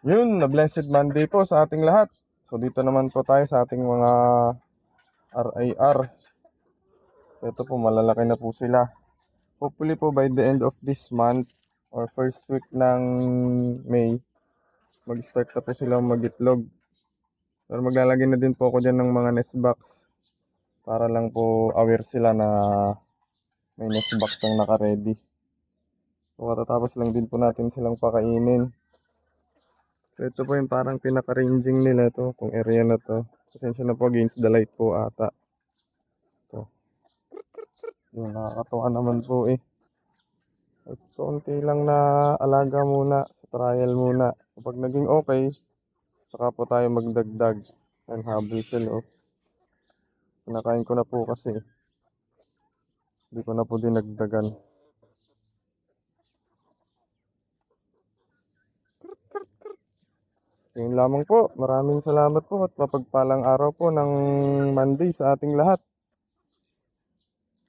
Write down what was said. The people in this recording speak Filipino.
Yun, na Blessed Monday po sa ating lahat. So dito naman po tayo sa ating mga RIR. Ito po, malalaki na po sila. Hopefully po by the end of this month or first week ng May, mag-start na po silang mag-itlog. Pero maglalagay na din po ako dyan ng mga nest box para lang po aware sila na may nest box nang naka-ready. So katatapos lang din po natin silang pakainin. So ito po yung parang pinaka-ranging nila to, itong area na to. Pasensya na po, against the light po ata. Ito. Yun, nakakatuwa naman po eh. At konti lang na alaga muna, sa trial muna. Kapag naging okay, saka po tayo magdagdag. Ang habol sila oh. Kinakain ko na po kasi. Hindi ko na po dinagdagan. Yun lamang po. Maraming salamat po at mapagpalang araw po ng Monday sa ating lahat.